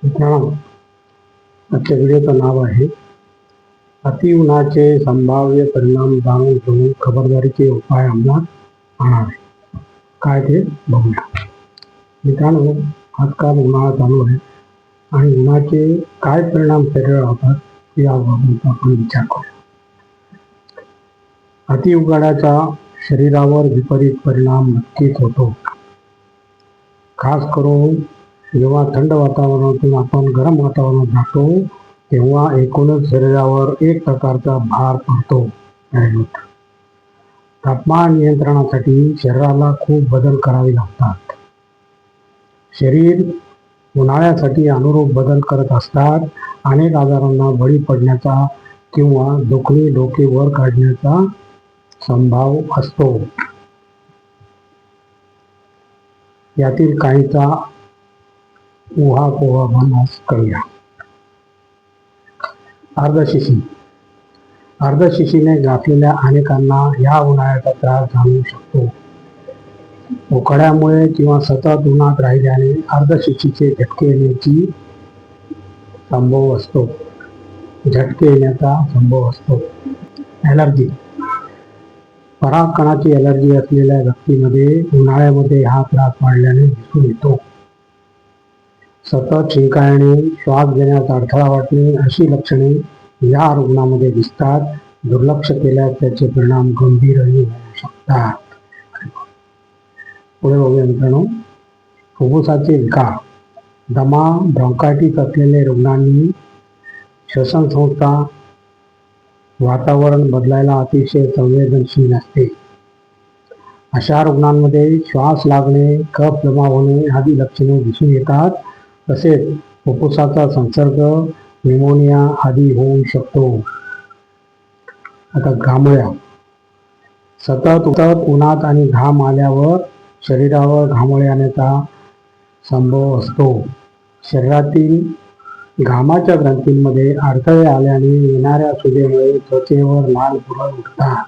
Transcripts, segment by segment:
मित्रांनो, आजच्या व्हिडिओचं नाव आहे अति उन्हाचे संभाव्य परिणाम जाणून घेऊन खबरदारीचे उपाय अंमलात आणावे. काय ते बघूया. मित्रांनो, आजकाल उन्हाळा चालू आहे आणि उन्हाचे काय परिणाम शरीरावर होतात याबाबत आपण विचार करूया. अति उकाड्याचा शरीरावर विपरीत परिणाम नक्कीच होतो. खास करून जेव्हा थंड वातावरणातून आपण गरम वातावरणात जातो तेव्हा एकूणच शरीरावर एक प्रकारचा भार पडतो. तापमान नियंत्रणासाठी शरीराला खूप बदल करावे लागतात. शरीर उन्हाळ्यासाठी अनुरूप बदल करत असतात. अनेक आजारांना बळी पडण्याचा किंवा दुखणे डोके वर काढण्याचा संभाव असतो. यातील काहीचा उहापोह अभ्यास करूया. अर्धशिशी. अर्धशिशीने गाठलेल्या अनेकांना या उन्हाळ्याचा त्रास जाणवू शकतो. उकाड्यामुळे किंवा सतत उन्हात राहिल्याने अर्धशिशीचे झटके येण्याची संभव असतो. ॲलर्जी. परागकणाची ॲलर्जी असलेल्या व्यक्तीमध्ये उन्हाळ्यामध्ये हा त्रास वाढल्याने दिसून येतो. सतत शिंका येणे, श्वास घेण्यास अडथळा वाटणे अशी लक्षणे या रुग्णामध्ये दिसतात. दुर्लक्ष केल्यास त्याचे परिणाम गंभीरही होऊ शकतात. पुढे बघूया मित्रांनो. फुफ्फुसाचे विकार. दमा, ब्रॉन्कायटिस असलेल्या रुग्णांनी श्वसन संस्था वातावरण बदलायला अतिशय संवेदनशील असते. अशा रुग्णांमध्ये श्वास लागणे, कफ जमा होणे आदी लक्षणे दिसून येतात. तसेच फुफ्फुसाचा संसर्ग, न्यूमोनिया आदी होऊ शकतो. आता घामोळ्या. सतत उन्हात आणि घाम आल्यावर शरीरावर घामोळे येण्याचा संभव असतो. शरीरातील घामाच्या ग्रंथींमध्ये अडथळे आल्याने येणाऱ्या सुजेमुळे त्वचेवर लाल पुरळ उठतात.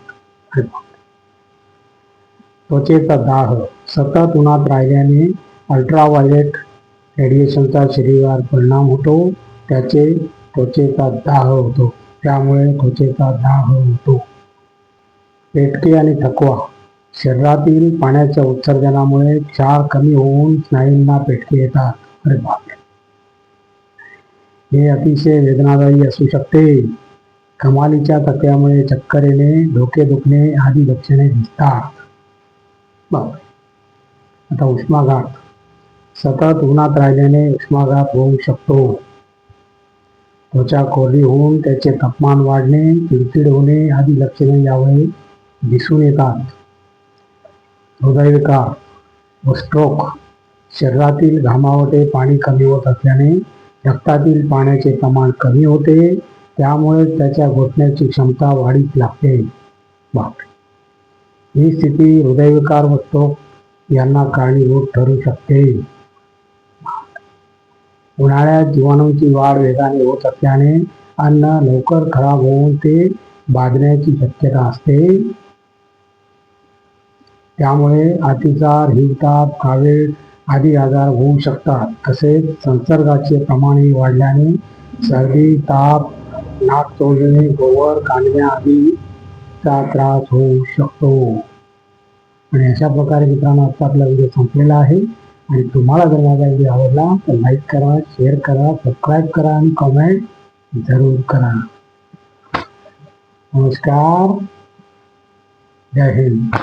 त्वचेचा दाह. सतत उन्हात राहिल्याने अल्ट्राव्हायलेट रेडिएशनचा शरीरावर परिणाम होतो. त्वचेचा दाह होतो. त्यामुळे त्वचेचा दाह होतो. पेटके आणि थकवा. शरीरातील पाण्याच्या उत्सर्जनामुळे क्षार कमी होऊन स्नायूंना पेटके येतात. हे अतिशय वेदनादायी असू शकते. कमालीच्या थकव्यामुळे चक्कर येणे, डोके दुखणे आदी लक्षणे दिसतात. आता उष्माघात. सतत उन्हात राहिल्याने उष्माघात होऊ शकतो. त्वचा कोरडी होऊन त्याचे तापमान वाढणे, चिडचिड होणे आदी लक्षणे यावेळी दिसून येतात. हृदयविकार व स्ट्रोक. शरीरातील घामावाटे पाणी कमी होत असल्याने रक्तातील पाण्याचे प्रमाण कमी होते. त्यामुळे त्याच्या घोटण्याची क्षमता वाढीस लागते. ही स्थिती हृदयविकार व स्ट्रोक यांना कारणीभूत ठरू शकते. उन्हाळ्यात जीवाणूंची वाढ वेगाने होत असल्याने अन्न लवकर खराब होऊन ते बाधण्याची शक्यता असते. त्यामुळे अतिसार, हिवताप, कावीळ आदी आजार होऊ शकतात. तसेच संसर्गाचे प्रमाणही वाढल्याने सर्दी, ताप, नाक चोळणे, गोवर काढण्या आदीचा त्रास होऊ शकतो. आणि अशा प्रकारे मित्रांनो आजचा आपला व्हिडिओ संपलेला आहे. आणि तुम्हाला जर माझा व्हिडिओ आवडला तर लाईक करा, शेअर करा, सबस्क्राईब करा आणि कमेंट जरूर करा. नमस्कार. जय हिंद.